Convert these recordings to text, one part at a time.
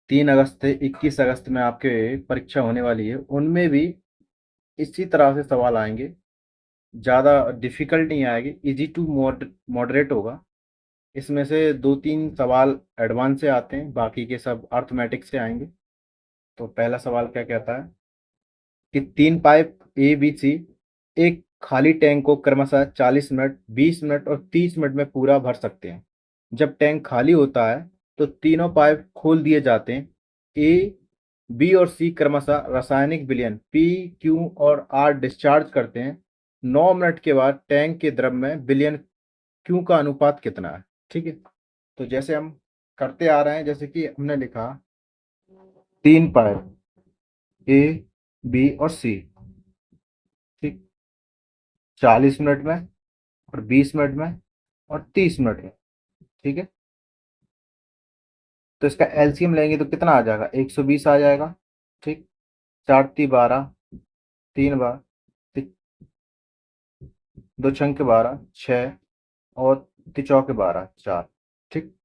3 अगस्त से 21 अगस्त में आपके परीक्षा होने वाली है, उनमें भी इसी तरह से सवाल आएंगे। ज़्यादा डिफिकल्ट नहीं आएगी, इजी टू मॉडरेट होगा। इसमें से 2-3 सवाल एडवांस से आते हैं, बाकी के सब अर्थमेटिक से आएंगे। तो पहला सवाल क्या कहता है कि 3 पाइप ए बी सी एक खाली टैंक को क्रमशः 40 मिनट, 20 मिनट और 30 मिनट में पूरा भर सकते हैं। जब टैंक खाली होता है तो तीनों पाइप खोल दिए जाते हैं। ए, बी और सी क्रमशः रासायनिक विलयन पी, क्यू और आर डिस्चार्ज करते हैं। 9 मिनट के बाद टैंक के द्रव में विलयन क्यू का अनुपात कितना है? ठीक है। तो जैसे हम करते आ रहे हैं, जैसे कि हमने लिखा 3 पाइप ए, बी और सी, ठीक, 40 मिनट में और 20 मिनट में और 30 मिनट में। ठीक है। तो इसका एलसीएम लेंगे तो कितना आ जाएगा? 120 आ जाएगा। ठीक। 4×3 = 12, 3 बार, 2×6 = 12, 6 और 3×4 = 12, 4। ठीक।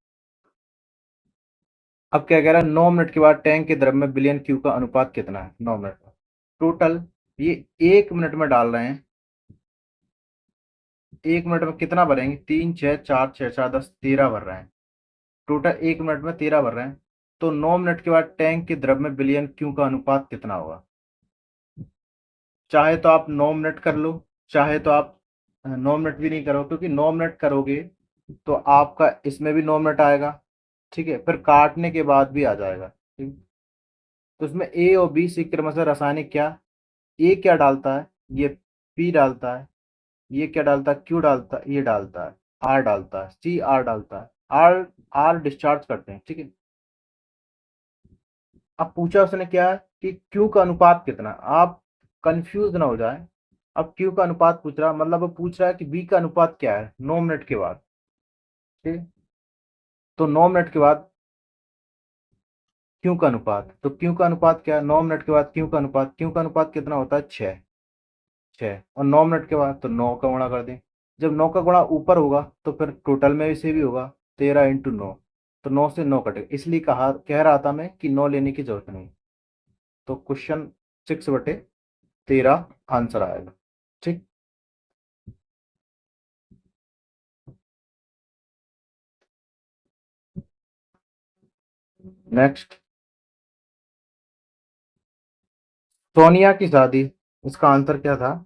अब क्या कह रहा है, 9 मिनट के बाद टैंक के द्रव में विलयन क्यू का अनुपात कितना है? 9 मिनट में टोटल ये 1 मिनट में डाल रहे हैं। 1 मिनट में कितना भरेंगे? 3×6 = 4, 6×4 = 10, 13 भर रहे हैं। टोटल 1 मिनट में 13 भर रहे हैं। तो 9 मिनट के बाद टैंक के द्रव में विलयन क्यू का अनुपात कितना होगा? चाहे तो आप 9 मिनट कर लो, चाहे तो आप 9 मिनट भी नहीं करो, क्योंकि 9 मिनट करोगे तो आपका इसमें भी 9 मिनट आएगा। ठीक है, फिर काटने के बाद भी आ जाएगा। ठीक। तो इसमें ए और बी सी क्रमशः रासायनिक क्या, ए क्या डालता है, ये पी डालता है, ये क्या डालता है, क्यू डालता है, ये डालता है, आर डालता है, सी आर डालता है, आर आर डिस्चार्ज करते हैं। ठीक है। अब पूछा उसने क्या है कि क्यू का अनुपात कितना है। आप कंफ्यूज ना हो जाए। अब क्यू का अनुपात पूछ रहा, मतलब वो पूछ रहा है कि बी का अनुपात क्या है 9 मिनट के बाद। ठीक है। तो 9 मिनट के बाद क्यू का अनुपात, तो क्यू का अनुपात क्या है? 9 मिनट के बाद क्यू का अनुपात कितना होता है? 6। 6 और 9 मिनट के बाद तो 9 का गुणा कर दें। जब 9 का गुणा ऊपर होगा तो फिर टोटल में से भी होगा, 13×9। तो 9 से 9 कटेगा, इसलिए कहा कह रहा था मैं कि 9 लेने की जरूरत नहीं। तो क्वेश्चन 6/13 आंसर आएगा। ठीक। नेक्स्ट, सोनिया की शादी, इसका आंसर क्या था?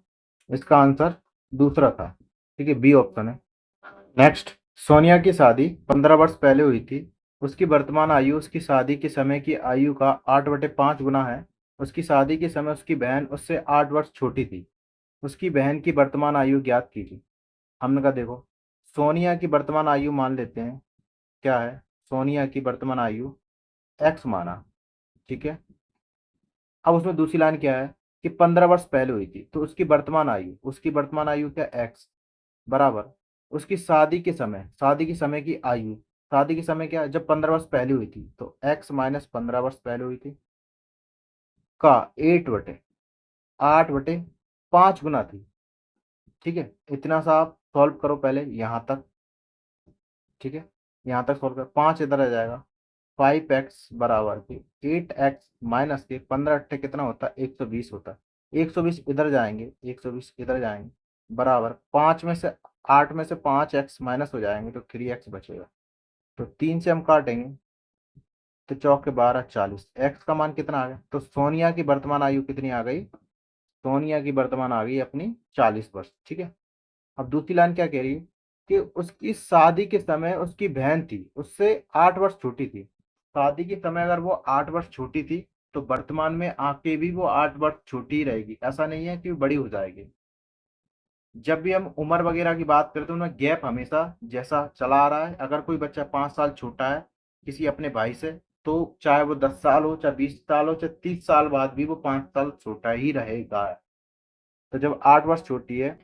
इसका आंसर दूसरा था। ठीक है, बी ऑप्शन है। नेक्स्ट, सोनिया की शादी 15 वर्ष पहले हुई थी। उसकी वर्तमान आयु उसकी शादी के समय की आयु का 8/5 गुना है। उसकी शादी के समय उसकी बहन उससे 8 वर्ष छोटी थी। उसकी बहन की वर्तमान आयु ज्ञात कीजिए। हमने कहा देखो, सोनिया की वर्तमान आयु मान लेते हैं, क्या है? सोनिया की वर्तमान आयु एक्स माना। ठीक है। अब उसमें दूसरी लाइन क्या है कि 15 वर्ष पहले हुई थी, तो उसकी वर्तमान आयु क्या? एक्स बराबर उसकी शादी के समय की आयु, शादी के समय क्या है? जब 15 वर्ष पहले हुई थी, तो एक्स माइनस 15 वर्ष पहले हुई थी का 8/5 गुना थी। ठीक है, इतना सा आप सॉल्व करो पहले यहाँ तक। ठीक है, यहाँ तक सॉल्व कर, 5 इधर आ जाएगा, 5x बराबर के 8x माइनस के 15×8 कितना होता है? 120 होता है। 120 इधर जाएंगे, 120 इधर जाएंगे, बराबर 5 में से 8 में से 5x माइनस हो जाएंगे तो 3x बचेगा। तो 3 से हम काटेंगे तो चौके 12, 40, एक्स का मान कितना आ गया? तो सोनिया की वर्तमान आयु कितनी आ गई? सोनिया की वर्तमान आ गई अपनी 40 वर्ष। ठीक है। अब दूसरी लाइन क्या कह रही है कि उसकी शादी के समय उसकी बहन थी उससे 8 वर्ष छोटी थी। शादी के समय अगर वो 8 वर्ष छोटी थी, तो वर्तमान में आके भी वो 8 वर्ष छोटी ही रहेगी, ऐसा नहीं है कि वो बड़ी हो जाएगी। जब भी हम उम्र वगैरह की बात करते हैं, उनमें गैप हमेशा जैसा चला आ रहा है। अगर कोई बच्चा 5 साल छोटा है किसी अपने भाई से, तो चाहे वो 10 साल हो, चाहे 20 साल हो, चाहे 30 साल बाद भी वो 5 साल छोटा ही रहेगा। तो जब 8 वर्ष छोटी है,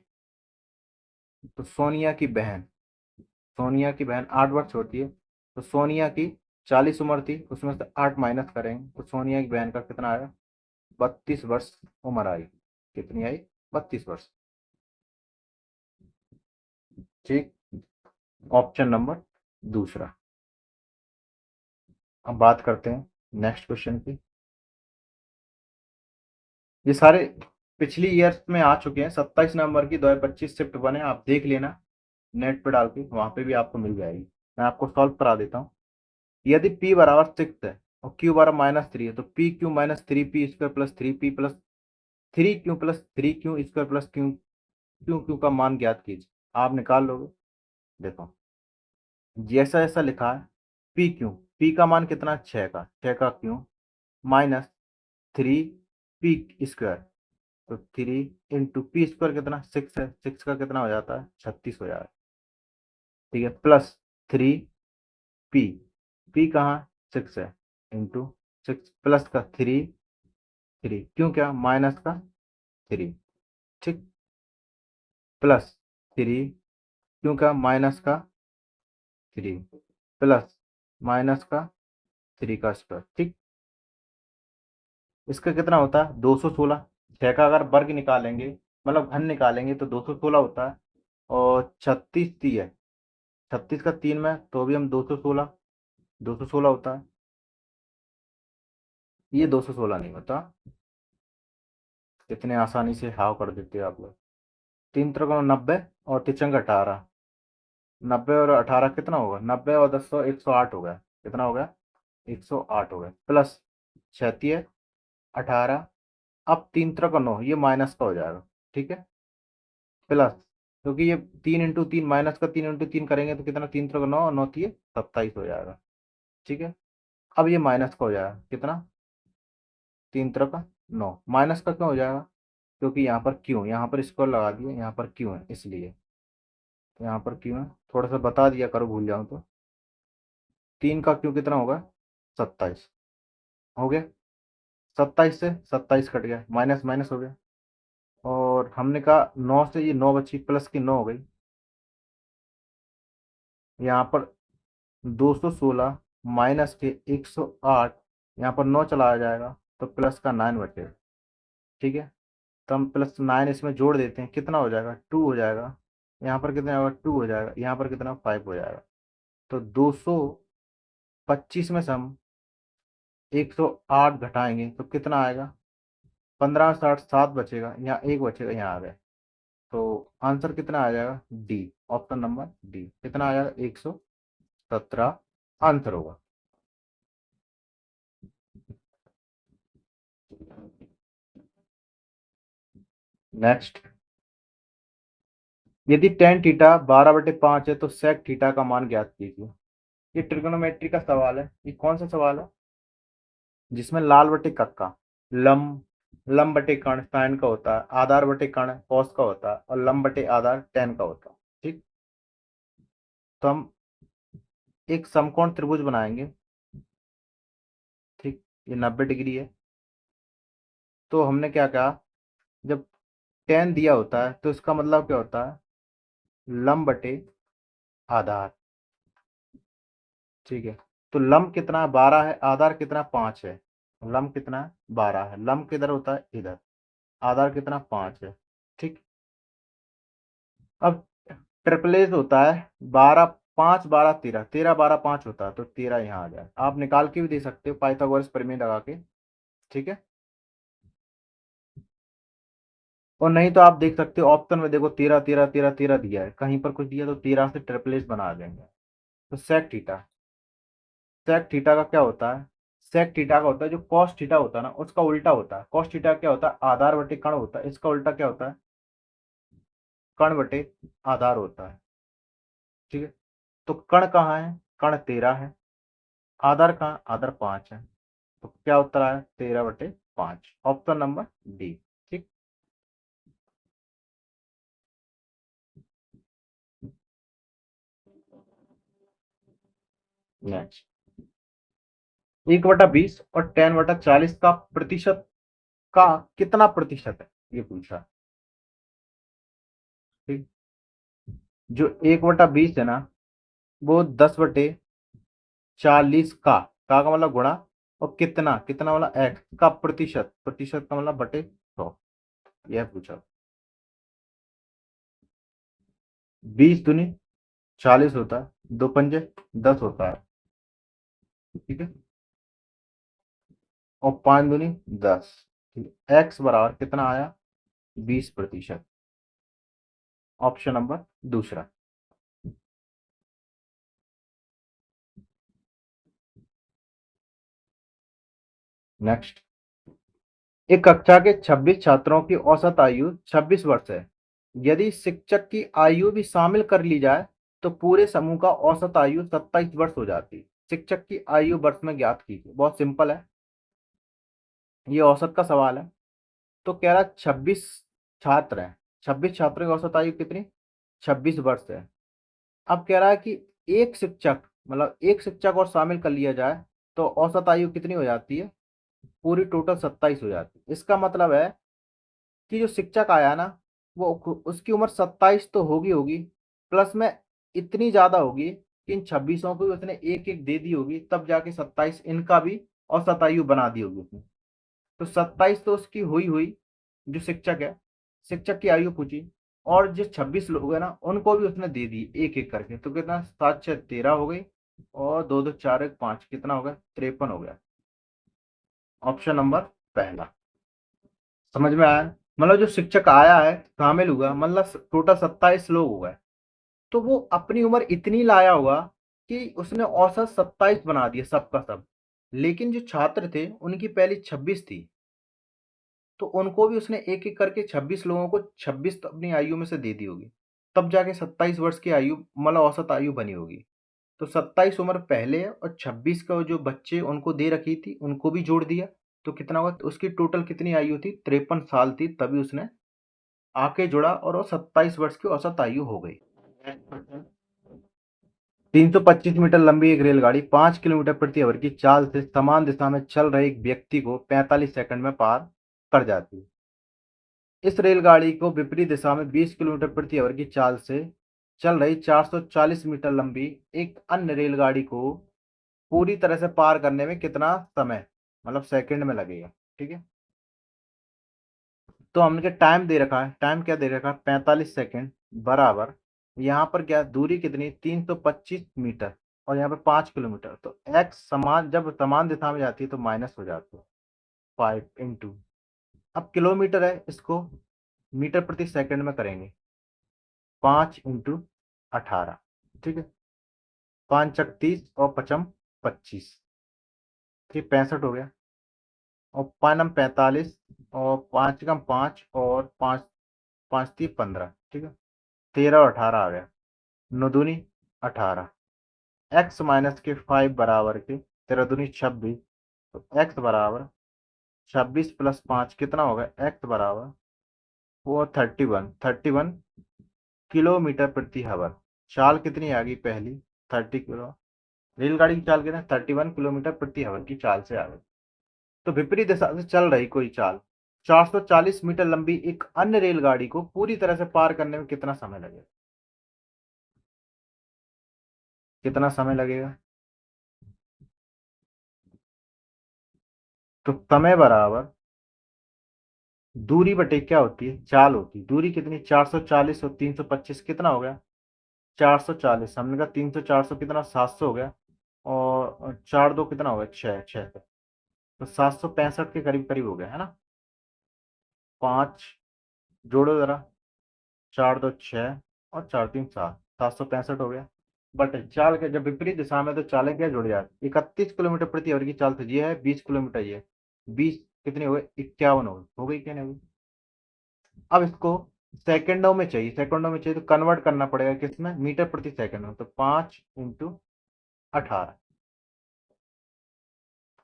तो सोनिया की बहन 8 वर्ष छोटी है, तो सोनिया की 40 उम्र थी, उसमें से 8 माइनस करेंगे तो सोनिया की बहन का कितना आया? 32 वर्ष उम्र आई। कितनी आई? 32 वर्ष। ठीक। ऑप्शन नंबर दूसरा। अब बात करते हैं नेक्स्ट क्वेश्चन की, ये सारे पिछली ईयर्स में आ चुके हैं। 27 नवंबर की 2025 शिफ्ट बने, आप देख लेना नेट पे डाल के, वहां पे भी आपको मिल जाएगी। मैं आपको सॉल्व करा देता हूँ। यदि p बराबर 6 है और q बराबर -3 है, तो P Q minus three P square plus three P plus three Q plus three Q square plus Q Q Q का मान ज्ञात कीजिए। आप निकाल लोगे। देखो, जैसा जैसा लिखा है, पी क्यू, पी का मान कितना, 6 का, 6 का Q minus three P square, तो थ्री इंटू पी स्क्वायर कितना, 6 है, 6 का कितना हो जाता है, 36 हो जाएगा। ठीक है, प्लस थ्री पी, पी कहाँ, 6 है, इंटू 6 प्लस का थ्री, थ्री क्यों, क्या माइनस का थ्री, ठीक, प्लस थ्री क्यों, का माइनस का थ्री, प्लस माइनस का थ्री का स्क्वायर, ठीक। इसका कितना होता है, 216। 6 का अगर वर्ग निकालेंगे, मतलब घन निकालेंगे, तो 216 होता है। और 36 ती है, 36 का 3 में, तो भी हम 216, 216 होता है। ये 216 नहीं होता। इतने आसानी से हाव कर देते हो आप लोग। तीन त्रिकोण 90 और तिचंग 18, 90 और 18 कितना होगा, 90 और 10 108 हो गया। कितना हो गया, 108 हो गया, प्लस 36 18। अब तीन त्रिकोण 9, ये माइनस का हो जाएगा, ठीक है, प्लस, क्योंकि ये 3 इंटू 3, माइनस का 3 इंटू 3 करेंगे तो कितना, 3 त्रिकोण 9, 9 3 27 हो जाएगा, ठीक है। अब ये माइनस का हो जाएगा, कितना, 3 त्रिकोण 9, माइनस का क्यों हो जाएगा, क्योंकि यहाँ पर क्यों, यहाँ पर स्क्वायर लगा दिए, यहाँ पर क्यों है इसलिए, तो यहाँ पर क्यों है, थोड़ा सा बता दिया करो, भूल जाऊँ तो। 3 का क्यों कितना होगा, 27 हो गया। 27 से 27 कट गया, माइनस माइनस हो गया। और हमने कहा 9 से ये 9 बची, प्लस की 9 हो गई। यहाँ पर 216 माइनस के 108, यहाँ पर 9 चला जाएगा, तो प्लस का 9 बचेगा, ठीक है। तो हम प्लस 9 इसमें जोड़ देते हैं, कितना हो जाएगा, 2 हो जाएगा। यहाँ पर कितना होगा, 2 हो जाएगा, यहाँ पर कितना, 5 हो जाएगा। तो 225 में से हम 108 घटाएंगे तो कितना आएगा, 15 60 7 बचेगा, यहाँ एक बचेगा, यहाँ आ गया। तो आंसर कितना आ जाएगा, डी, ऑप्शन नंबर डी कितना आ जाएगा, 117 आंसर होगा। नेक्स्ट, यदि टेन थीटा 12/5 है, तो सेक थीटा का मान ज्ञात कीजिए। ये ट्रिग्नोमेट्री का सवाल है। ये कौन सा सवाल है, जिसमें लाल बटे कक्का, लम लम बटे कर्ण साइन का होता है, आधार बटे कर्ण कॉस का होता है, और लम बटे आधार टेन का होता है, ठीक। तो हम एक समकोण त्रिभुज बनाएंगे, ठीक। ये 90 डिग्री है। तो हमने क्या कहा, जब टेन दिया होता है तो इसका मतलब क्या होता है, लम बटे आधार, ठीक है। तो लम कितना 12 है, आधार कितना 5 है। लम कितना 12 है, लम किधर होता है, इधर, आधार कितना 5 है, ठीक। अब ट्रिपलेज होता है 12 5 12 13, 13 12 5 होता है, तो 13 यहाँ आ जाए। आप निकाल के भी दे सकते हो पाइथागोरस प्रमेय लगा के, ठीक है। और नहीं तो आप देख सकते हो ऑप्शन में, देखो 13 13 13 13 दिया है, कहीं पर कुछ दिया तो 13 से ट्रिपलेज बना देंगे। तो सेक थीटा, सेक थीटा का क्या होता है, सेक थीटा का होता है जो कॉस थीटा होता है ना, उसका उल्टा होता है। कॉस थीटा क्या होता है, आधार बटे कर्ण होता है, इसका उल्टा क्या होता है, कर्ण बटे आधार होता है, ठीक है। तो कर्ण कहाँ है, कर्ण 13 है, आधार कहाँ, आधार 5 है। तो क्या उत्तर आया, 13/5, ऑप्शन नंबर डी, ठीक। नेक्स्ट, 1/20 और 10/40 का प्रतिशत का कितना प्रतिशत है, ये पूछा, ठीक। जो 1/20 है ना, वो 10/40 का मतलब गुणा, और कितना, कितना वाला एक्स का प्रतिशत, प्रतिशत का मतलब बटे 100, यह पूछा। 20 दूनी 40 होता है, 2 पंजे 10 होता है, ठीक है। और 5 दूनी 10। एक्स बराबर कितना आया? 20%। ऑप्शन नंबर दूसरा। नेक्स्ट, एक कक्षा के 26 छात्रों की औसत आयु 26 वर्ष है। यदि शिक्षक की आयु भी शामिल कर ली जाए तो पूरे समूह का औसत आयु 27 वर्ष हो जाती। शिक्षक की आयु वर्ष में ज्ञात कीजिए। बहुत सिंपल है, ये औसत का सवाल है। तो कह रहा 26 छात्र हैं, 26 छात्रों की औसत आयु कितनी? 26 वर्ष है। अब कह रहा है कि एक शिक्षक, मतलब एक शिक्षक और शामिल कर लिया जाए तो औसत आयु कितनी हो जाती है? पूरी टोटल 27 हो जाती है। इसका मतलब है कि जो शिक्षक आया ना, वो उसकी उम्र 27 तो होगी होगी, प्लस में इतनी ज्यादा होगी कि इन 26 को भी उसने एक एक दे दी होगी, तब जाके 27 इनका भी औसत आयु बना दी होगी उसने। तो 27 तो उसकी हुई हुई, जो शिक्षक है, शिक्षक की आयु पूछी। और जो 26 लोग है ना, उनको भी उसने दे दी एक एक करके। तो कितना? 7 6 13 हो गई, और 2 2 4 1 5, कितना हो गया? 53 हो गया। ऑप्शन नंबर पहला। समझ में आया? मतलब जो शिक्षक आया है, शामिल हुआ, मतलब टोटल 27 लोग हो गए। तो वो अपनी उम्र इतनी लाया होगा कि उसने औसत 27 बना दिया सबका सब। लेकिन जो छात्र थे उनकी पहली 26 थी, तो उनको भी उसने एक एक करके 26 लोगों को 26 तो अपनी आयु में से दे दी होगी, तब जाके 27 वर्ष की आयु, मतलब औसत आयु बनी होगी। तो 27 उम्र पहले है, और 26 का जो बच्चे उनको दे रखी थी उनको भी जोड़ दिया। तो कितना हुआ? तो उसकी टोटल कितनी आयु थी? 53 साल थी, तभी उसने आके जुड़ा और वो 27 वर्ष की औसत आयु हो गई। 325 मीटर लंबी एक रेलगाड़ी 5 किलोमीटर प्रति आवर की चाल से समान दिशा में चल रहे एक व्यक्ति को 45 सेकंड में पार कर जाती है। इस रेलगाड़ी को विपरीत दिशा में 20 किलोमीटर प्रति आवर की चाल से चल रही 440 मीटर लंबी एक अन्य रेलगाड़ी को पूरी तरह से पार करने में कितना समय, मतलब सेकंड में लगेगा? ठीक है। तो हमने टाइम दे रखा है, टाइम क्या दे रखा है? 45 सेकंड बराबर, यहाँ पर क्या दूरी कितनी? 325 मीटर, और यहाँ पे 5 किलोमीटर। तो एक्स समान, जब समान दिशा में जाती है तो माइनस हो जाती है 5 इंटू। अब किलोमीटर है, इसको मीटर प्रति सेकंड में करेंगे। 5 इंटू 18। ठीक है। 5 चक 30 और 5 25, ठीक 65 हो गया। और 5 नम 45, और 5 कम 5, और 5 5 3 15। ठीक है। 13 और 18 आ गया। 9 दूनी 18। एक्स माइनस के 5 बराबर के 13 दूनी 26। तो एक्स बराबर 26 + 5 कितना होगा? एक्स बराबर वो 31 किलोमीटर प्रति हावर। चाल कितनी आ गई पहली? 30 किलो। रेलगाड़ी की चाल कितना? 31 किलोमीटर प्रति हावर की चाल से आ गई। तो विपरीत दिशा से चल रही कोई चाल 440 मीटर लंबी एक अन्य रेलगाड़ी को पूरी तरह से पार करने में कितना समय लगेगा? कितना समय लगेगा? तो समय बराबर दूरी बटे क्या होती है? चाल होती है। दूरी कितनी? 440 और 325, कितना हो गया? 440। हमने कहा 300 400 कितना? 700 हो गया। और 4 2 कितना हो गया? 6 तो 765 के करीब करीब हो गया है ना। 5 जोड़ो जरा। 4 2 6, और 4 3 7, 765 हो गया। बट चाल के जब विपरीत दिशा में तो चालें क्या जुड़ जाती? 31 किलोमीटर प्रति आवर की चाल तो ये है, 20 किलोमीटर ये। 20 कितनी हो गई? 51 हो गई क्या? नहीं हुई? अब इसको सेकंडों में चाहिए तो कन्वर्ट करना पड़ेगा किसमें? मीटर प्रति सेकंड में। तो 5 इंटू 18।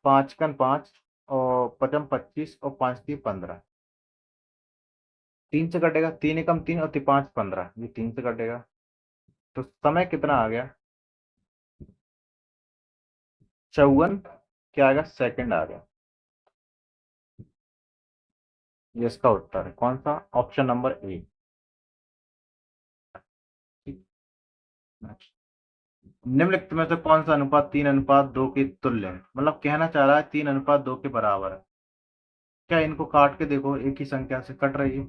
5 कन 5, और 5 25, और 5 3 15। 3 से कटेगा, 3 एकम 3, और 5 15, ये 3 से कटेगा। तो समय कितना आ गया? 54 क्या आ गया? सेकंड आ गया। ये इसका उत्तर है। कौन सा? Option number A. निम्नलिखित में से कौन सा अनुपात 3:2 के तुल्य है? मतलब कहना चाह रहा है 3:2 के बराबर है। क्या इनको काट के देखो, एक ही संख्या से कट रही है,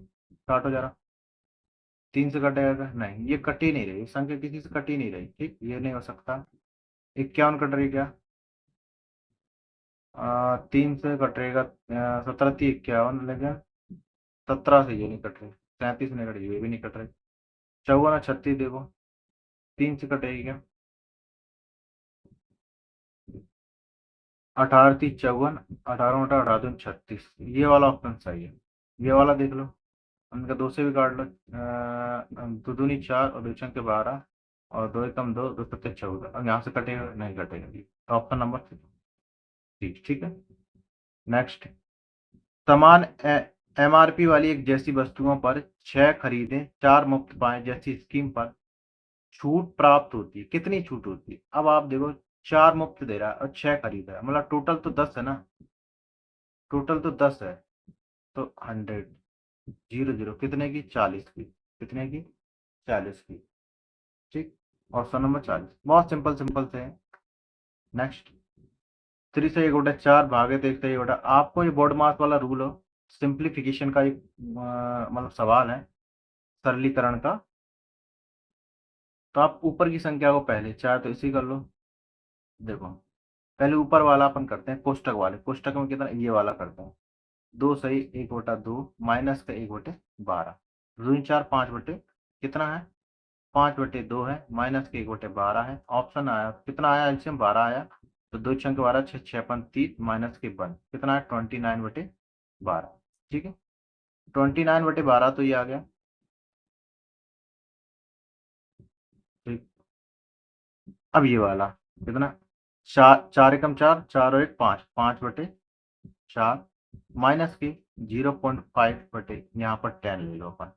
काटो जरा। 3 से कटेगा क्या? नहीं, ये कट ही नहीं रही, संख्या किसी से कट ही नहीं रही। ठीक, ये नहीं हो सकता। 51 कट रही क्या? तीन से कटेगा 17 × 3 = 51, लेकिन 17 से ये नहीं कट रही, 37 नहीं कट रही, ये भी नहीं कट रही। 54 और 36 देखो, 3 से कटेगी क्या? 18 × 3 = 54, 18 × 18 = 36, ये वाला ऑप्शन सही है। ये वाला देख लो, उनका दो से भी काट लो, दो दूनी 4 और 2 × 12, और 2 × 2 2 × 14, अब यहाँ से कटेगा नहीं कटेगा, तो ऑप्शन नंबर ठीक ठीक है। नेक्स्ट, समान एमआरपी वाली एक जैसी वस्तुओं पर 6 खरीदें 4 मुफ्त पाएं जैसी स्कीम पर छूट प्राप्त होती है, कितनी छूट होती है? अब आप देखो, 4 मुफ्त दे रहा है और 6 खरीद रहा है, मतलब टोटल तो 10 है ना, टोटल तो 10 है, तो 100, 00 कितने की? 40 की, कितने की? 40 की। ठीक, ऑप्शन नंबर 40, बहुत सिंपल सिंपल से है। नेक्स्ट, 3 से 1/4 भागे तो 1 से 1/, आपको ये बोर्ड मास वाला रूल हो, सिंप्लीफिकेशन का एक मतलब सवाल है, सरलीकरण का। तो आप ऊपर की संख्या को पहले, चाहे तो इसी कर लो। देखो, पहले ऊपर वाला अपन करते हैं, कोष्टक वाले, कोष्टक में कितना, ये वाला करते हैं। 2 सही 1/2 माइनस का 1/12, 2 4 5 कितना है? 5/2 है, माइनस के 1/12 है। ऑप्शन आया कितना? आया एलसीएम 12 आया, तो 2 × 12 6 6 30, माइनस के 1 कितना है? 29/12। ठीक है, 29/12 तो ये आ गया। ठीक, अब ये वाला कितना? 4 4 एकम 4, 4 और 1 5, 5/4, माइनस की 0.5 यहाँ पर 10 ले लो अपन,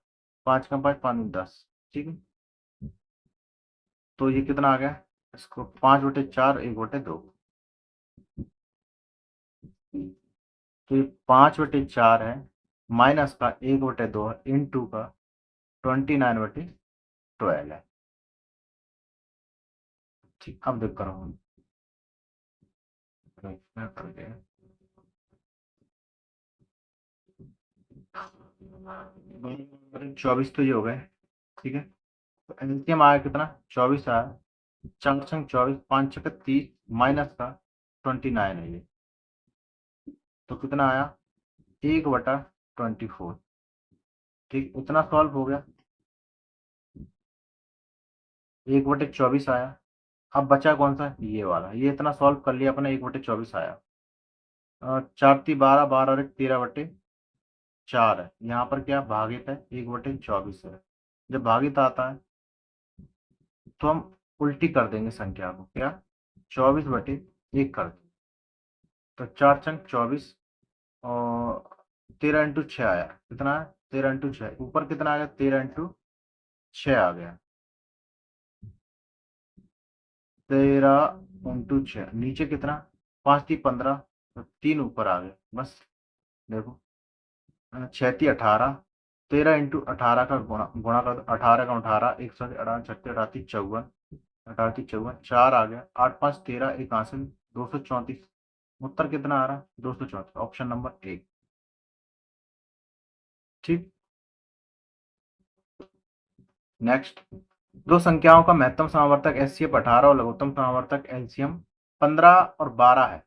5 × 5 5 10। ठीक है, तो ये कितना आ गया? इसको 5/4 1/2, तो ये 5/4 है, माइनस का 1/2 है, इंटू का 29/12 है। ठीक, अब देख करो हम, 24 तो ये हो गए। ठीक है, तो एलसीएम आया कितना? 24 आया, 4 × 24, 5 × 30, माइनस का 29 है ये, तो कितना आया? 1/24। ठीक, इतना सॉल्व हो गया, 1/24 आया। अब बचा कौन सा? ये वाला, ये इतना सॉल्व कर लिया अपने, 1/24 आया। 4 × 3 = 12, 12 और 1 13/4 है, यहाँ पर क्या भागित है? 1/24 है। जब भागित आता है तो हम उल्टी कर देंगे संख्या को, क्या? 24/1 कर देंगे, तो 4 × 24, और 13 × 6 आया, कितना है? 13 × 6, ऊपर कितना आ गया? 13 × 6 आ गया, 13 × 6, नीचे कितना? 5 × 3 = 15, तो 3 ऊपर आ गए बस। देखो, 6 × 3 = 18, 13 × 18 का गुणा गुणा कर दो, 18 × 18 118, 36 38 54, 18 54 4 आ गया, 8 5 13 एक हासिल, 234। उत्तर कितना आ रहा? 234, ऑप्शन नंबर 1। ठीक, नेक्स्ट, दो संख्याओं का महत्तम समावर्तक एचसीएफ 18 और लघुत्तम समावर्तक एलसीएम 15 और 12 है।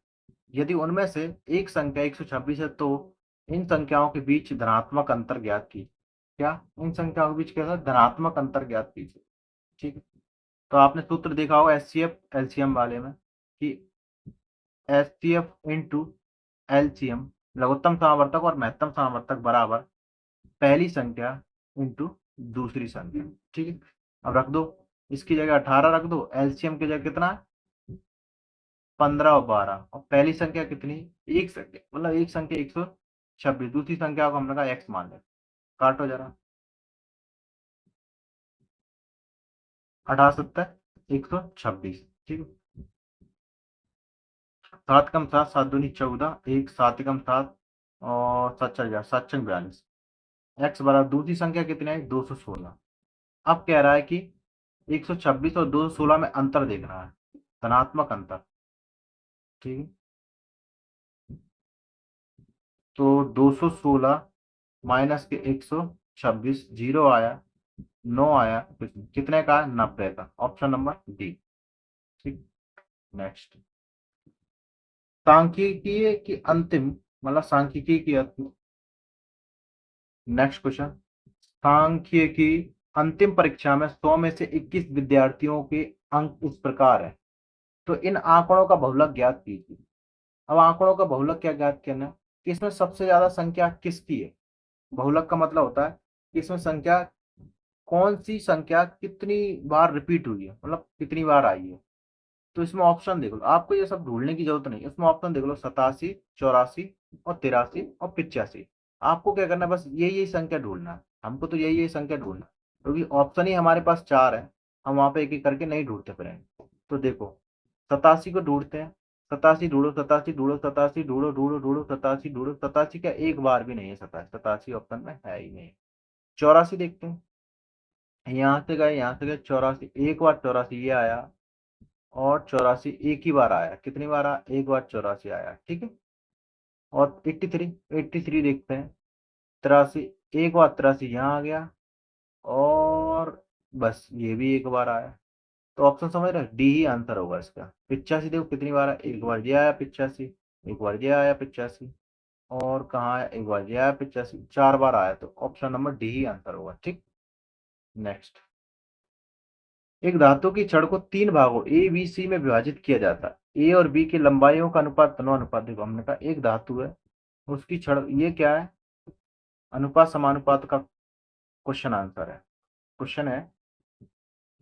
यदि उनमें से एक संख्या 126 है तो इन संख्याओं के बीच धनात्मक अंतर ज्ञात कीजिए। क्या? इन संख्याओं के बीच कैसा धनात्मक अंतर ज्ञात कीजिए। ठीक है, तो आपने सूत्र देखा होगा एचसीएफ एलसीएम वाले में, कि एचसीएफ इंटू एलसीएम, लघुत्तम समावर्तक और महत्तम समावर्तक बराबर पहली संख्या इंटू दूसरी संख्या। ठीक है, अब रख दो, इसकी जगह 18 रख दो, एलसीएम की जगह कितना है? 15 और 12, और पहली संख्या कितनी? एक संख्या, मतलब एक संख्या 126, दूसरी संख्या को हमने कहा एक्स मान ले। काटो जरा, 18 × 7 = 126। ठीक है, 7 × 7 7 दूनी 14, एक 7 × 7 और 7 × 4 7 × 42, एक्स बराबर दूसरी संख्या कितनी है? 216। अब कह रहा है कि 126 और 216 में अंतर देखना है, धनात्मक अंतर। ठीक है, तो 216 माइनस के 126, 0 आया, 9 आया, कितने का है? 90 का, ऑप्शन नंबर डी। ठीक, नेक्स्ट, सांख्यिकीय की अंतिम, मतलब सांख्यिकी की अंतिम। नेक्स्ट क्वेश्चन, सांख्यिकी अंतिम परीक्षा में 100 में से 21 विद्यार्थियों के अंक इस प्रकार है, तो इन आंकड़ों का बहुलक ज्ञात कीजिए। अब आंकड़ों का बहुलक क्या ज्ञात करना है कि इसमें सबसे ज्यादा संख्या किसकी है। बहुलक का मतलब होता है कि इसमें संख्या, कौन सी संख्या कितनी बार रिपीट हुई है, मतलब कितनी बार आई है। तो इसमें ऑप्शन देख लो, आपको ये सब ढूंढने की जरूरत नहीं, इसमें ऑप्शन देख लो 87, 84 और 83 और 85। आपको क्या करना है, बस यही संख्या ढूंढना है, हमको तो यही संख्या ढूंढना है, क्योंकि ऑप्शन ही हमारे पास चार है, हम वहां पे एक एक करके नहीं ढूंढते फिर। तो देखो 87 को ढूंढते हैं, 87 ढूंढो, 87 ढूंढो, 87 ढूंढो, ढूंढो ढूंढो, 87 ढूंढो, 87 क्या एक बार भी नहीं है, 87, 87 ऑप्शन में है ही नहीं। 84 देखते हैं, यहाँ से गए, यहाँ से गए, 84 एक बार, 84 ये आया, और 84 एक ही बार आया, कितनी बार आया, एक बार 84 आया, ठीक है। और 83, 83 देखते हैं, 83 एक बार, 83 यहाँ आ गया, और बस ये भी एक बार आया। तो ऑप्शन समझ रहे, डी ही आंसर होगा इसका। 85 देखो कितनी बार आया, एक बार ये आया 85, एक बार ये आया 85, और कहाँ आया, एक बार ये आया 85, चार बार आया, तो ऑप्शन नंबर डी ही आंसर होगा, ठीक। नेक्स्ट, एक धातु की छड़ को तीन भागों ए बी सी में विभाजित किया जाता है, ए और बी की लंबाइयों का अनुपात अनुपात। देखो हमने कहा एक धातु है, उसकी छड़, ये क्या है, अनुपात समानुपात का क्वेश्चन आंसर है। क्वेश्चन है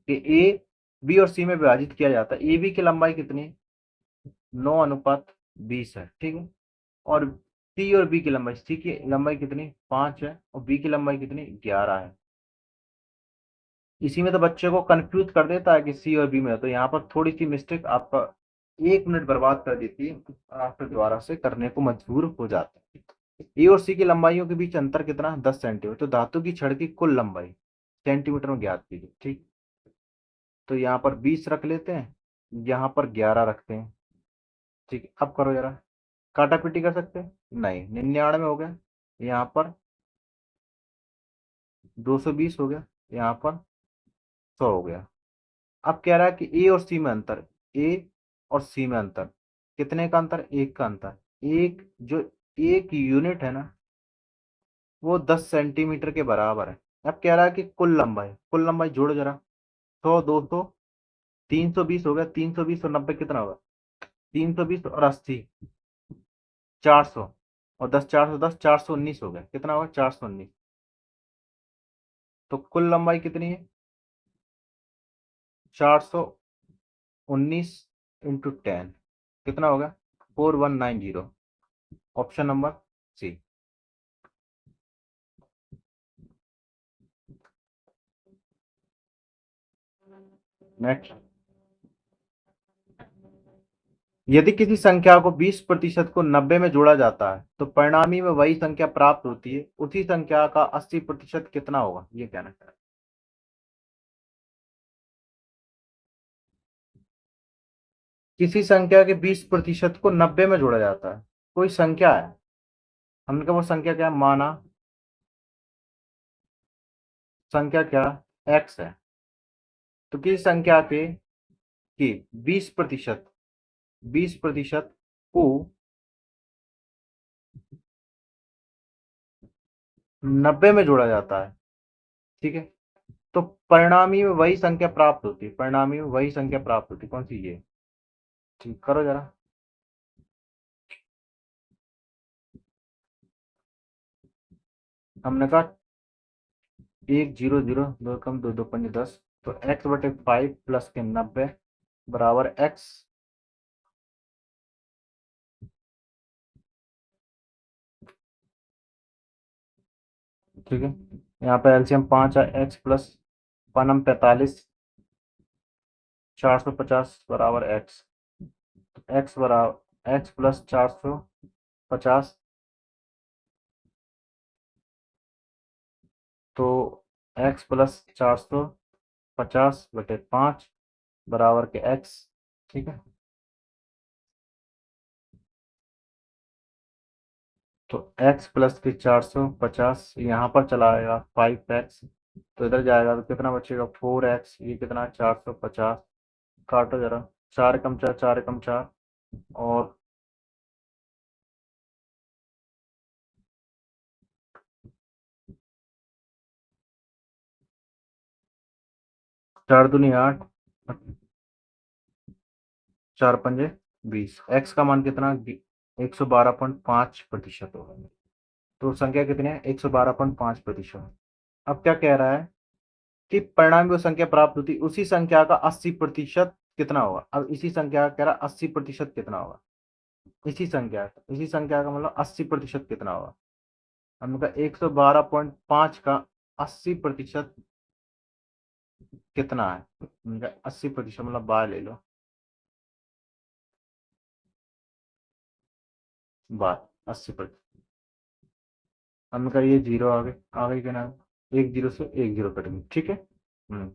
कि ए बी और सी में विभाजित किया जाता है, ए बी की लंबाई कितनी, 9:20 है, ठीक है। और सी और बी की लंबाई, सी की लंबाई कितनी 5 है, और बी की लंबाई कितनी 11 है। इसी में तो बच्चे को कंफ्यूज कर देता है कि सी और बी में है, तो यहाँ पर थोड़ी सी मिस्टेक आपका 1 मिनट बर्बाद कर देती है, आप फिर दोबारा से करने को मजबूर हो जाते हैं। ए और सी की लंबाइयों के बीच अंतर कितना, 10 सेंटीमीटर। तो धातु की छड़ की कुल लंबाई सेंटीमीटर में ज्ञात कीजिए, ठीक। तो यहाँ पर 20 रख लेते हैं, यहाँ पर 11 रखते हैं, ठीक है। अब करो जरा, काटा पीटी कर सकते हैं, नहीं, 99 हो गया, यहाँ पर 220 हो गया, यहाँ पर 100 हो गया। अब कह रहा है कि ए और सी में अंतर, ए और सी में अंतर कितने का अंतर, एक का अंतर। एक जो एक यूनिट है ना, वो 10 सेंटीमीटर के बराबर है। अब कह रहा है कि कुल लंबाई, कुल लंबाई जोड़ो जरा, 100, 200, 320 हो गया, 320 और 90 कितना होगा, 320 और 80, 400, और 10, 410, 419 हो गया, कितना होगा 419। तो कुल लंबाई कितनी है, 419 इंटू 10, कितना होगा 4190, ऑप्शन नंबर सी। नेक्स्ट, यदि किसी संख्या को 20% को 90 में जोड़ा जाता है तो परिणामी में वही संख्या प्राप्त होती है, उसी संख्या का 80% कितना होगा, ये कहना चाह रहा है। किसी संख्या के 20% को 90 में जोड़ा जाता है, कोई संख्या है, हमने कहा वो संख्या क्या है, माना संख्या क्या, एक्स है। तो किसी संख्या के कि 20%, 20% को 90 में जोड़ा जाता है, ठीक है। तो परिणामी में वही संख्या प्राप्त होती है, परिणामी में वही संख्या प्राप्त होती है, कौन सी, ये, ठीक करो जरा। हमने कहा 1, 0, 0, दो कम, दो दो पंजे 10, तो x/5 प्लस के 90 बराबर x, ठीक है। यहाँ पे एलसीएम 5 है, x प्लस पनम 45, 450 बराबर x, x बराबर x प्लस 450, तो x प्लस 450/5 बराबर के x, ठीक है। तो x प्लस के 450 यहाँ पर चला आएगा 5x, तो इधर जाएगा तो कितना बचेगा 4x, ये कितना 450, काटो जरा, 4 कम 4, 4 कम 4, और 4 दूनी 8, 4 पंजे 20। एक्स का मान कितना? 112.5% होगा। तो संख्या कितनी है? 112.5%। अब क्या कह रहा है कि परिणाम में वो संख्या प्राप्त होती, उसी संख्या का 80% कितना होगा? अब इसी संख्या का कह रहा 80% कितना होगा? इसी संख्या का मतलब 80% कितना होगा? हमने कहा 112.5 का 80% कितना है? हमने कहा 80% मतलब बाय ले लो, बाय 80%। हमने कहा ये जीरो आ गई क्या ना, एक जीरो से एक जीरो कटेंगे, ठीक है। हम्म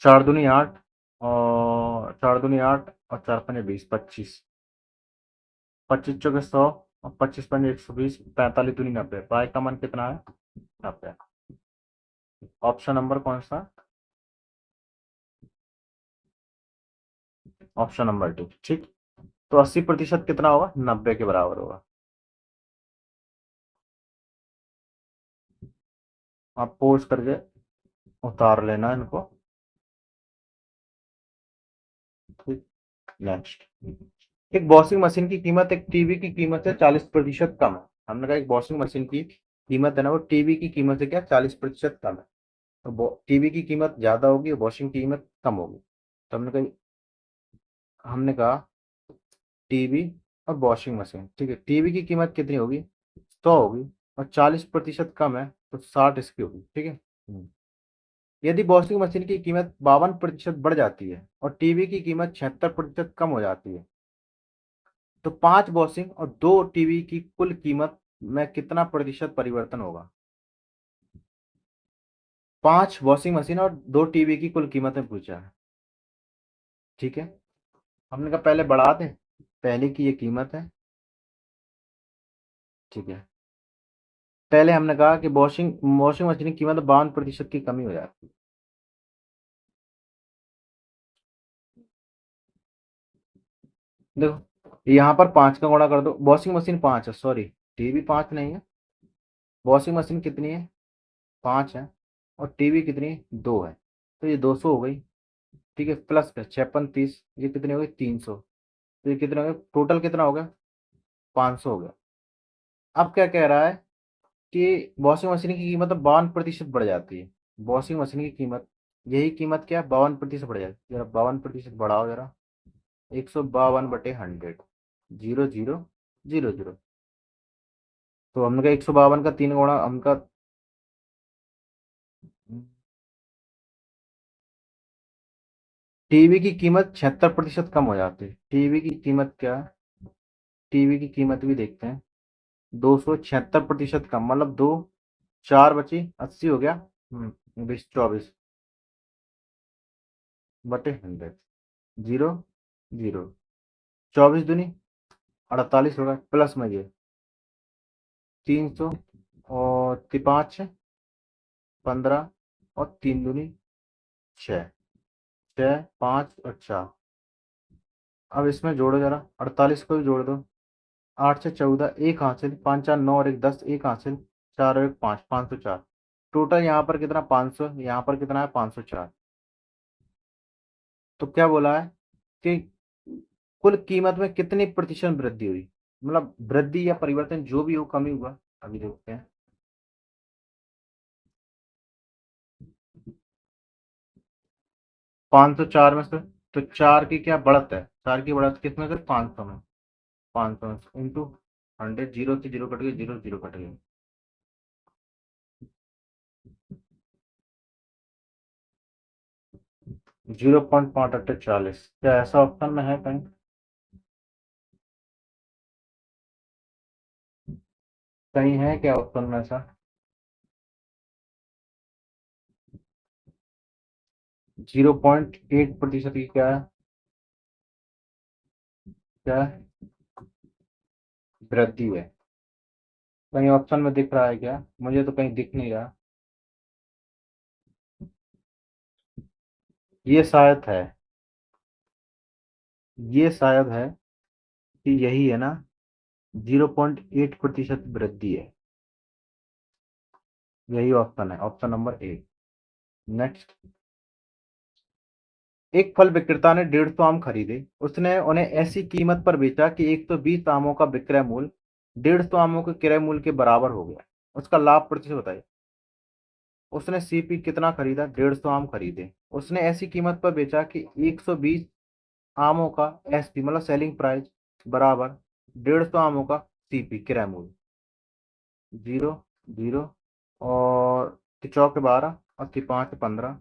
4 दूनी 8, और 4 दूनी 8 और 4 पंजे 20, 25। 25 चौके 100, और 25 पंजे 120, 45 दूनी 90। बाय का मान कितना है? 90। ऑप्शन नंबर कौन सा? ऑप्शन नंबर टू, ठीक। तो 80% कितना होगा? 90 के बराबर होगा। आप पोज करके उतार लेना इनको, ठीक। नेक्स्ट, एक वॉशिंग मशीन की कीमत एक टीवी की कीमत से 40% कम है। हमने कहा एक वॉशिंग मशीन की कीमत है ना, वो टीवी की कीमत से क्या 40% कम है। तो टीवी की कीमत ज्यादा होगी, वॉशिंग की कीमत कम होगी। तो हमने कहा टीवी और वॉशिंग मशीन, ठीक है। टीवी की कीमत कितनी होगी? 100 होगी, और 40% कम है तो 60 इसकी होगी, ठीक है। यदि वॉशिंग मशीन की कीमत 52% बढ़ जाती है और टीवी की कीमत 76% कम हो जाती है, तो 5 वॉशिंग और 2 टीवी की कुल कीमत में कितना प्रतिशत परिवर्तन होगा? 5 वॉशिंग मशीन और 2 टीवी की कुल कीमत में पूछा है, ठीक है। हमने कहा पहले बढ़ा दें, पहले की ये कीमत है, ठीक है। पहले हमने कहा कि वॉशिंग वॉशिंग मशीन की कीमत 52% की कमी हो जाती है। देखो यहाँ पर 5 का गुणा कर दो, वॉशिंग मशीन 5 है, सॉरी, टीवी 5 नहीं है। वॉशिंग मशीन कितनी है? 5 है। और टीवी कितनी है? 2 है। तो ये 200 हो गई, ठीक है। प्लस का 56 30, ये कितनी हो गई? 300। तो ये कितना हो गया टोटल? कितना हो गया? 500 हो गया। अब क्या कह रहा है कि वॉशिंग मशीन की कीमत 52% बढ़ जाती है। वॉशिंग मशीन की कीमत, यही कीमत क्या है? 52% बढ़ जाती है। जरा 52% बढ़ाओ जरा, 152/100, 0000। तो हमने कहा 152 का 3 गुणा हमका, टीवी की कीमत 76% कम हो जाती है। टीवी की कीमत क्या है? टीवी की कीमत भी देखते हैं। 276% कम मतलब दो, 4 बची 80 हो गया। 20 24/100, 00। 24 दूनी 48 होगा, प्लस में ये 300, और 5 15, और 3 दूनी 6, 6 5 और 4। अब इसमें जोड़ो जरा, 48 को भी जोड़ दो। 8 से 14, एक हासिल, 5 4 9 और एक 10, एक हासिल, 4 और एक 5, 504। टोटल यहाँ पर कितना? 500। यहाँ पर कितना है? 504। तो क्या बोला है कि कुल कीमत में कितनी प्रतिशत वृद्धि हुई? मतलब वृद्धि या परिवर्तन जो भी हो, कमी हुआ, अभी देखते हैं। 504 में से, तो 4 की क्या बढ़त है? 4 की बढ़त कितने से? 500 में। 500 में इंटू 100, जीरो से जीरो कट गए, जीरो से जीरो कट गए। 0.5 क्या ऐसा ऑप्शन में है कहीं? कहीं है क्या ऑप्शन में ऐसा? 0.8% की क्या है? क्या है? वृद्धि है। कहीं ऑप्शन में दिख रहा है क्या? मुझे तो कहीं दिख नहीं रहा। ये शायद है, ये शायद है कि यही है ना, 0.8% वृद्धि है। यही ऑप्शन है, ऑप्शन नंबर ए। नेक्स्ट, एक फल विक्रेता ने 150 आम खरीदे। उसने उन्हें ऐसी कीमत पर बेचा कि 120 आमों का विक्रय मूल्य 150 आमों के क्रय मूल्य के बराबर हो गया। उसका लाभ प्रतिशत बताइए। उसने सीपी कितना खरीदा? 150 आम खरीदे। उसने ऐसी कीमत पर बेचा कि 120 आमों का एसपी मतलब सेलिंग प्राइस बराबर 150 आमों का सीपी क्रय मूल्य। 0, 0 और चौके 12 और 5 15।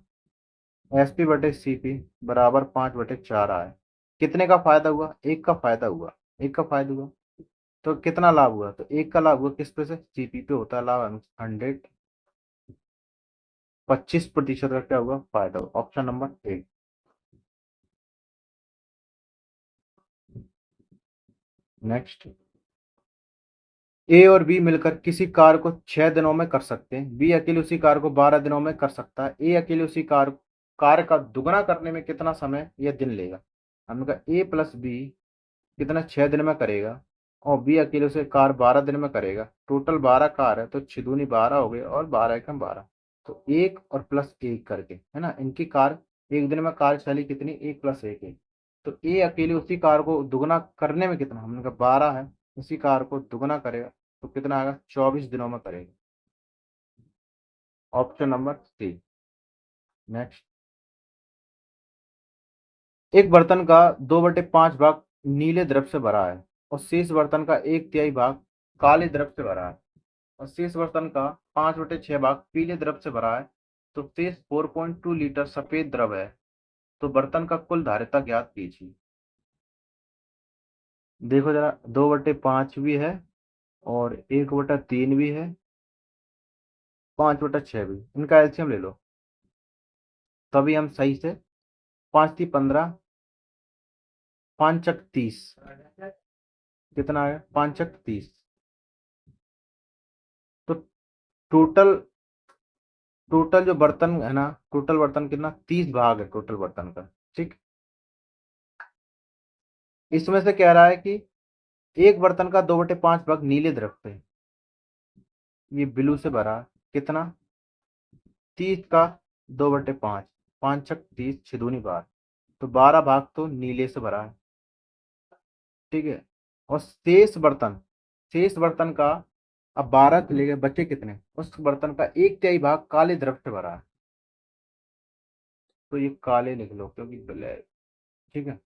एसपी बटे सीपी बराबर 5/4 आए। कितने का फायदा हुआ? एक का फायदा हुआ। एक का फायदा हुआ तो कितना लाभ हुआ? तो एक का लाभ हुआ किस पे से? सीपी पे होता है लाभ 100। 25% का क्या हुआ? फायदा हुआ। Option number A. नेक्स्ट, ए और बी मिलकर किसी कार्य को 6 दिनों में कर सकते हैं। बी अकेले उसी कार्य को 12 दिनों में कर सकता है। ए अकेले उसी कार्य का दुगना करने में कितना समय या दिन लेगा? हमने कहा ए प्लस बी कितना 6 दिन में करेगा, और बी अकेले उसे कार 12 दिन में करेगा। टोटल 12 कार है तो 6 दूनी 12 हो गए और 12 एकम 12। तो एक और प्लस एक करके है ना, इनकी कार एक दिन में कार चली कितनी? एक प्लस एक एक। तो ए अकेले उसी कार को दुगना करने में कितना? हमने कहा 12 है, उसी कार को दुगना करेगा तो कितना आएगा? 24 दिनों में करेगा। Option number C. नेक्स्ट, एक बर्तन का 2/5 भाग नीले द्रव से भरा है और शेष बर्तन का 1/3 भाग काले द्रव से भरा है, और शेष बर्तन का 5/6 भाग पीले द्रव से भरा है। तो शेष 4.2 लीटर सफेद द्रव है। तो बर्तन का कुल धारिता ज्ञात कीजिए। देखो जरा, 2/5 भी है और 1/3 भी है, 5/6 भी। इनका एलसीएम ले लो तभी हम सही से। 5×3 = 15, 5×3 = 30। कितना है? 5×30। तो टोटल टोटल जो बर्तन है ना, टोटल बर्तन कितना? 30 भाग है टोटल बर्तन का। ठीक, इसमें से कह रहा है कि एक बर्तन का 2/5 भाग नीले द्रव पे, ये ब्लू से भरा है। कितना? 30 का 2/5, 5×30, 6 दूनी 12। तो 12 भाग तो नीले से भरा है। ठीक है, और शेष बर्तन का अब 12 ले गए, बचे कितने? उस बर्तन का 1/3 भाग काले द्रव से भरा है। तो ये काले लिख लो क्योंकि ब्लैक। ठीक है,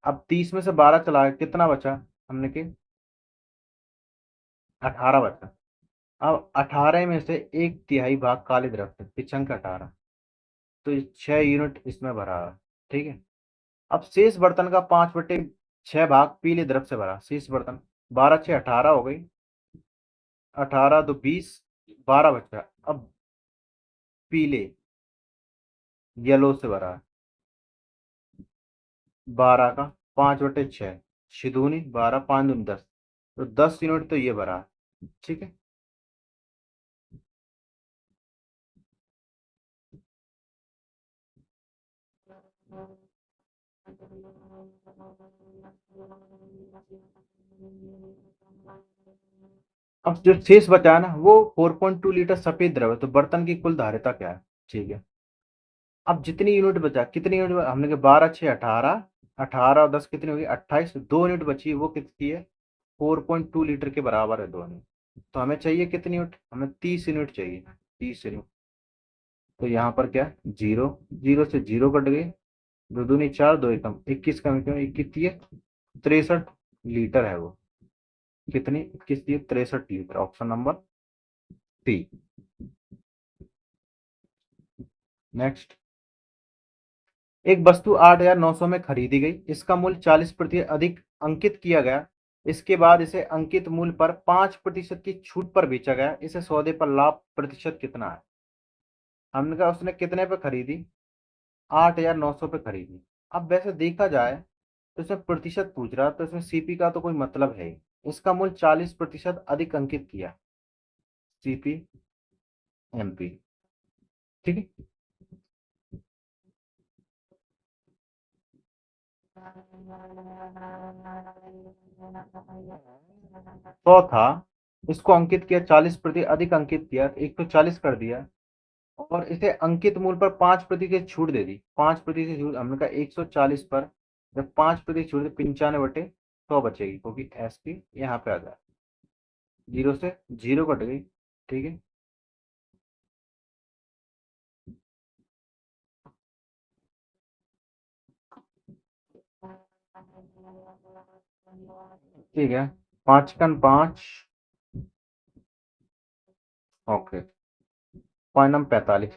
अब 30 में से 12 चला गया, कितना बचा? हमने के 18 बचा। अब 18 में से 1/3 भाग काले द्रव से, पिछंग 18। तो ये 6 यूनिट इसमें भरा है। ठीक है, अब शेष बर्तन का 5/6 भाग पीले द्रव से भरा। शेष बर्तन 12×6 = 18 हो गई। 18×2 = 20, 12 बचा। अब पीले येलो से भरा है। 12 का 5/6, 6 दूनी 12, 5 दूनी 10। तो 10 यूनिट तो ये भरा है। ठीक है, अब जो शेष बचा है ना वो 4.2 लीटर सफेद द्रव है। तो बर्तन की कुल धारिता क्या है? ठीक है, अब जितनी यूनिट बचा, कितनी यूनिट हमने कहा 12×6 = 18। 18 और 10 कितनी होगी? 28। 2 यूनिट बची, वो कितनी है? 4.2 लीटर के बराबर है 2 यूनिट। तो हमें चाहिए कितनी यूनिट? हमें 30 यूनिट चाहिए। 30 यूनिट। तो यहाँ पर क्या? जीरो, जीरो से जीरो कट गए। 2 दूनी 4, 2 एकम 21 का 21 दिए 63 लीटर है वो। कितनी? 21 दिए 63 लीटर। Option number C. नेक्स्ट, एक वस्तु 8,900 में खरीदी गई। इसका मूल्य 40% अधिक अंकित किया गया। इसके बाद इसे अंकित मूल्य पर 5% की छूट पर बेचा गया। इसे सौदे पर लाभ प्रतिशत कितना है? हमने कहा उसने कितने पे खरीदी? 8,900 पे खरीदी। अब वैसे देखा जाए तो इसमें प्रतिशत पूछ रहा है, तो इसमें सीपी का तो कोई मतलब है ही। इसका मूल्य 40% अधिक अंकित किया। CP MP. ठीक है, सौ था इसको अंकित किया 40% अधिक अंकित किया 140 कर दिया, और इसे अंकित मूल्य पर 5% छूट दे दी। 5% छूट, हमने कहा 140 पर जब 5% छूट 95/100 बचेगी, क्योंकि एस पी यहाँ पे आ जाए, जीरो से जीरो कट गई। ठीक है, ठीक है, 5 ओके, 5 9 45,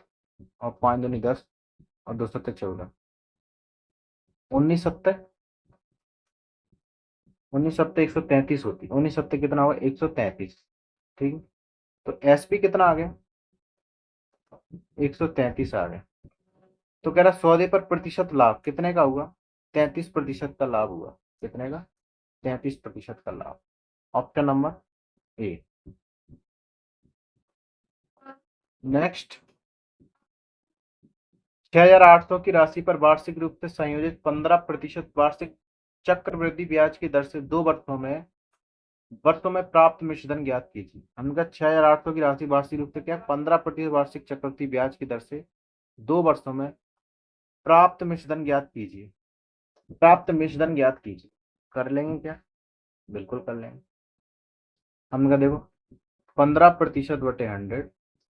और 5 2 10, और 2 7 14, 19 7, 19 7 133 होती, 19 7 कितना हुआ 133। ठीक है, तो एसपी कितना आ गया 133 आ गया। तो कह रहा सौदे पर प्रतिशत लाभ कितने का हुआ, 33% का लाभ हुआ। कितने का, 33% का लाभ। Option number A. नेक्स्ट, 6,800 की राशि पर वार्षिक रूप से संयोजित 15% वार्षिक चक्रवृद्धि ब्याज की दर से 2 वर्षों में प्राप्त मिश्रधन ज्ञात कीजिए। हमने कहा 6,800 की राशि वार्षिक रूप से क्या 15% वार्षिक चक्रवृद्धि ब्याज की दर से 2 वर्षों में प्राप्त मिश्रधन ज्ञात कीजिए। प्राप्त मिश्रधन ज्ञात कीजिए, कर लेंगे क्या, बिल्कुल कर लेंगे। हमने कहा देखो 15% बटे 100,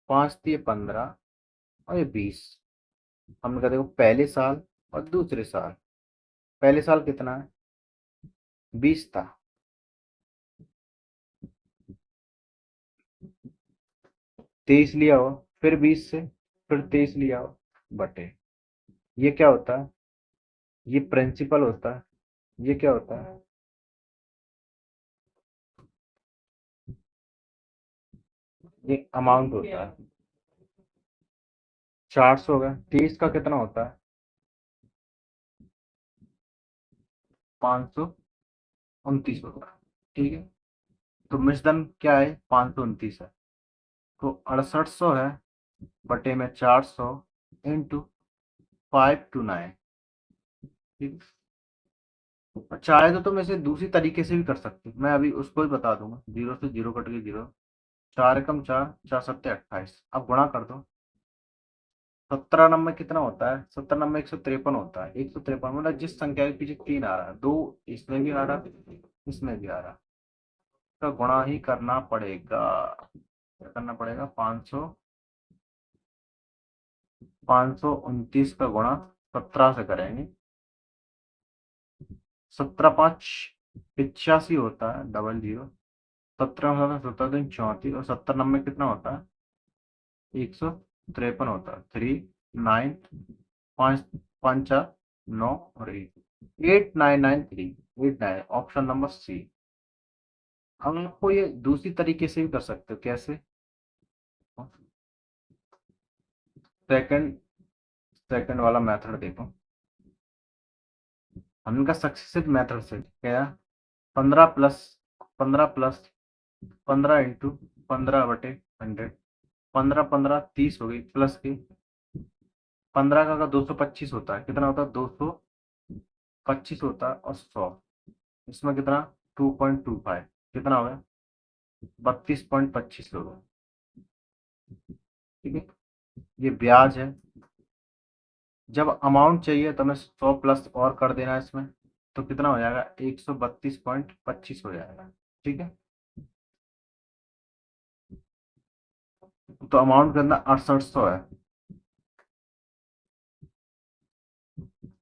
5×3 = 15, और ये 20। हमने कहा देखो पहले साल और दूसरे साल, पहले साल कितना है 20 था, 23 लिया हो, फिर 20 से फिर 23 लिया हो, बटे, ये क्या होता है, ये प्रिंसिपल होता है, ये क्या होता है, ये अमाउंट होता है। 400 होगा, 23 का कितना होता है 529 होता है। ठीक है, तो मिश्रधन क्या है 529 है, तो 6800 है बटे में 400 इंटू 529। ठीक है, और चाहे तो तुम इसे दूसरी तरीके से भी कर सकते हो, मैं अभी उसको ही बता दूंगा। जीरो से जीरो कट के जीरो, 4 एकम 4, 4 7 28, अब गुणा कर दो। 17 नंबर कितना होता है, 17 नंबर 153 होता है, 153 मतलब जिस संख्या के पीछे 3 आ रहा है, 2 इसमें भी आ रहा है, इसमें भी आ रहा है, तो गुणा ही करना पड़ेगा। क्या करना पड़ेगा, 529 का गुणा 17 से करेंगे। 17×5 = 85 होता है, डबल जीरो। 17 17 और 70 नंबर कितना होता है 153 होता है, 3 9 5 5 4 9 और 8 8 9 9 3, 8 9, ऑप्शन नंबर सी। हम आपको ये दूसरी तरीके से भी कर सकते हो, कैसे, सेकंड सेकंड वाला मेथड देखो। हमने का सक्सेसिव मेथड से क्या, 15 + 15 × 15 × 100, 15 15 30 हो गई, प्लस की 15 का अगर 225 होता है, कितना होता है 225 होता है, और 100, इसमें कितना 2.25, कितना हो गया 32.25 होगा। ठीक है, ये ब्याज है। जब अमाउंट चाहिए तो हमें 100 प्लस और कर देना है इसमें, तो कितना हो जाएगा 132.25 हो जाएगा। ठीक है, तो अमाउंट कितना 6800 है,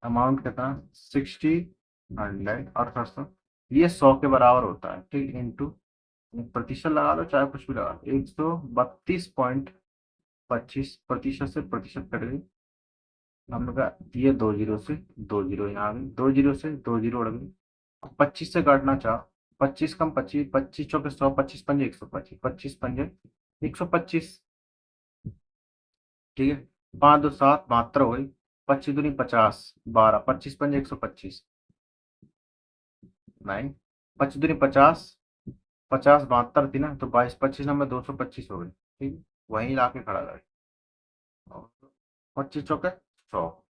अमाउंट कितना 60 100 6800, ये 100 के बराबर होता है। ठीक, इंटू प्रतिशत लगा लो चाहे कुछ भी लगा लो, 132.25, प्रतिशत से प्रतिशत कट गई। हमने कहा ये 2 जीरो से 2 जीरो यहाँ आ गई, 2 जीरो से 2 जीरो उड़ गई। 25 से काटना चाहो, 25 कम 25, 25 × 100, 25 × 5 = 125, 25 × 5 = 125। ठीक है, 5 2 7 72 हो गई, 25 दूनी 50, 12, 25 × 5 = 125, 9, 25 दूनी 50, 50 72 थी ना, तो 22 25 नंबर 225 हो गई। ठीक, वहीं लाके खड़ा कर, 25 × 4 = 100,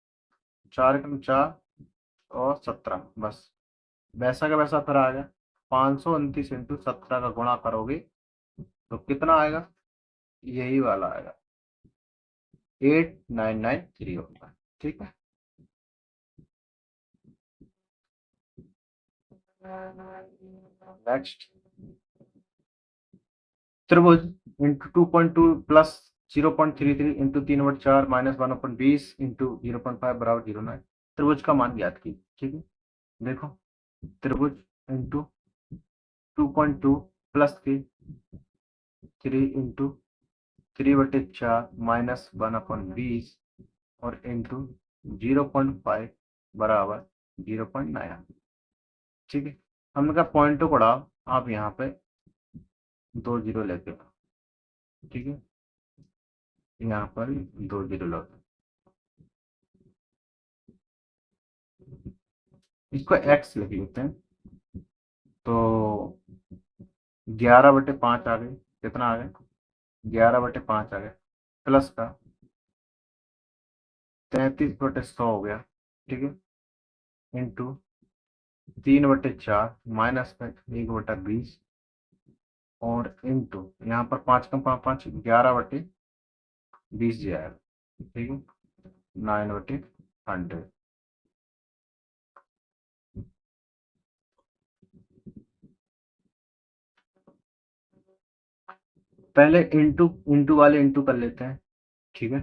4 × 4 और 17, बस वैसा का वैसा फिर आ गया। 529 × 17 का गुणा करोगे तो कितना आएगा, यही वाला आएगा, 8993 होगा। ठीक है, नेक्स्ट, त्रिभुज into 2.2 plus 0.33 into 3/4 minus 1/20 into 0.5 बराबर 0.9। त्रिभुज का मान ज्ञात की। ठीक है, देखो, त्रिभुज इंटू 2.2 प्लस 3 इंटू 3/4 माइनस 1/20 और इंटू 0.5 बराबर 0.9। ठीक है, हमने कहा पॉइंटों को उड़ाओ, आप यहाँ पे 2 जीरो लेते हो। ठीक है, यहाँ पर 2 जीरो लोगे, इसको एक्स लिख लेते हैं। तो 11/5 आ गए, कितना आ गया, 11/5 आ गया, प्लस का 33/100 हो गया। ठीक है, इंटू 3/4 माइनस का 1/20 और इंटू यहाँ पर 5 कम 5 11/20 जाएगा। ठीक है, 9/100। पहले इंटू इंटू वाले इंटू कर लेते हैं। ठीक है,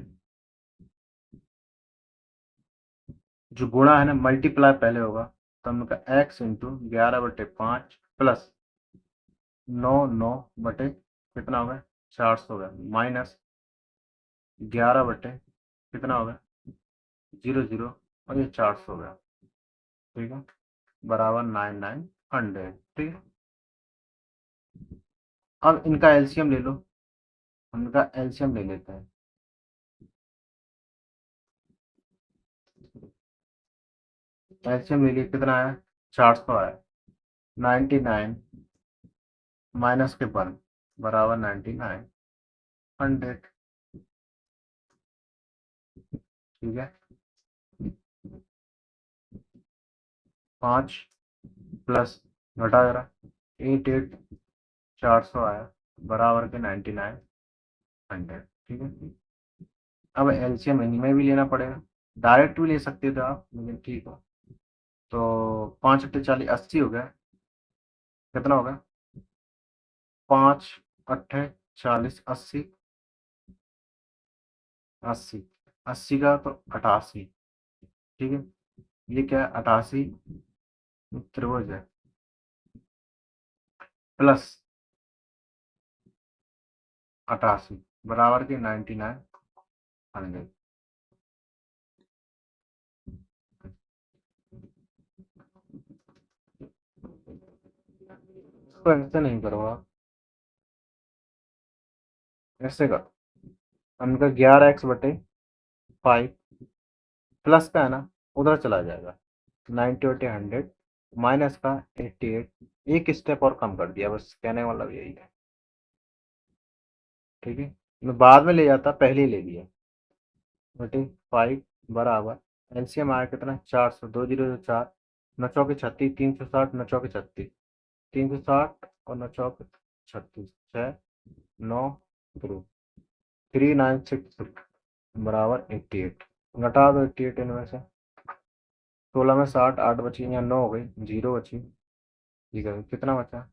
जो गुणा है ना, मल्टीप्लाई पहले होगा, तो हमने कहा एक्स इंटू 11/5 प्लस 9 कितना होगा, 400 होगा, माइनस 11 बटे कितना होगा, 00 और ये 400 होगा। ठीक है, बराबर 9900। ठीक है, अब इनका एलसीएम ले लो, हम इनका एलसीएम ले लेते हैं। एलसीएम ले लिए, कितना आया, 400 आया, 99 माइनस के 1 बराबर 9900। ठीक है, 5 प्लस घटा जरा, 88 400 आया, बराबर के 9900। ठीक है, अब एलसीएम इनमें भी लेना पड़ेगा, डायरेक्ट भी ले सकते थे आप, लेकिन ठीक हो। तो 5 × 8 = 40, 80 हो गया, कितना होगा, 5 × 8 = 40, 80, 80, 80 का तो 88। ठीक है, ये क्या है, 88 त्रिभुज है, प्लस 88 बराबर के 9900। तो ऐसे नहीं करो आप, ऐसे करो, हमका 11x/5 प्लस का है ना, उधर चला जाएगा, 90/100 माइनस का 88, एक स्टेप और कम कर दिया, बस कहने वाला यही है। ठीक है, मैं बाद में ले जाता, पहले ही ले लिया, बटे 5 बराबर एलसीएम आया कितना, 400, 2 0 4, 9 × 4 = 36, 360, 9 × 4 = 36, 360 और 9 × 4 = 36, 6 9 3966 बराबर 88। घटा दो 88 इनमें से, 16 में 60, 8 बची, यहाँ 9 हो गई, 0 बची। ठीक है, कितना बचा,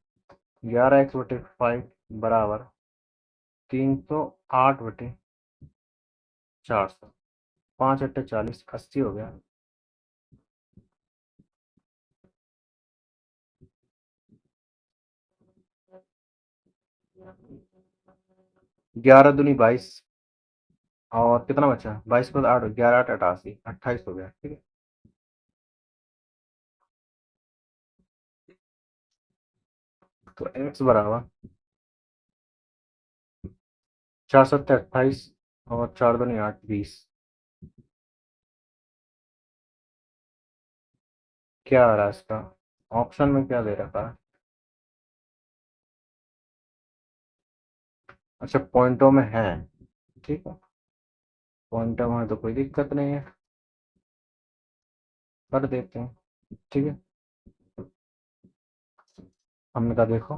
11x/5 बराबर 308/400, 5 × 8 = 40, 80 हो गया। 11 दूनी 22 और कितना बचा, 22 + 8, 11 × 8 = 88, 28 हो गया। ठीक है, तो x बराबर 4 × 7 = 28 और 4 दूनी 8, 20। क्या आ रहा है इसका, ऑप्शन में क्या दे रखा है, अच्छा पॉइंटों में है। ठीक है, पॉइंटों में है तो कोई दिक्कत नहीं है, कर देते हैं। ठीक है, हमने कहा देखो,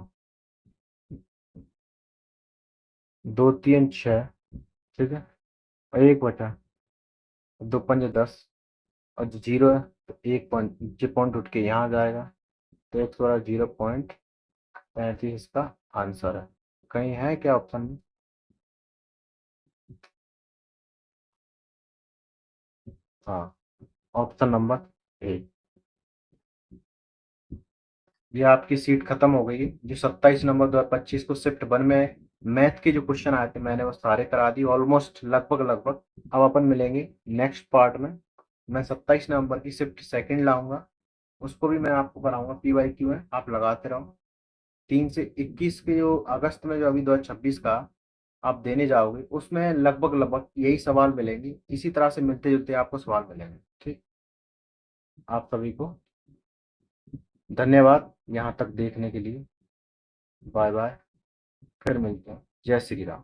दो तीन छः, ठीक है, और एक बचा, दो पंजे 10, और जो जीरो है तो एक पॉइंट, जो पॉइंट उठ के यहाँ जाएगा, तो 0.35 इसका आंसर है। कहीं है क्या ऑप्शन में? हाँ, ऑप्शन नंबर ए। ये आपकी सीट खत्म हो गई है। जो 27 नवंबर 2025 को शिफ्ट वन में मैथ के जो क्वेश्चन आए थे, मैंने वो सारे करा दिए ऑलमोस्ट, लगभग लगभग। अब अपन मिलेंगे नेक्स्ट पार्ट में। मैं 27 नवंबर की शिफ्ट सेकंड लाऊंगा, उसको भी मैं आपको कराऊंगा, PYQ है, आप लगाते रहो। 3 से 21 के जो अगस्त में, जो अभी 2026 का आप देने जाओगे, उसमें लगभग लगभग यही सवाल मिलेंगे, इसी तरह से मिलते जुलते आपको सवाल मिलेंगे। ठीक, आप सभी को धन्यवाद यहाँ तक देखने के लिए। बाय बाय, फिर मिलते हैं। जय श्री राम।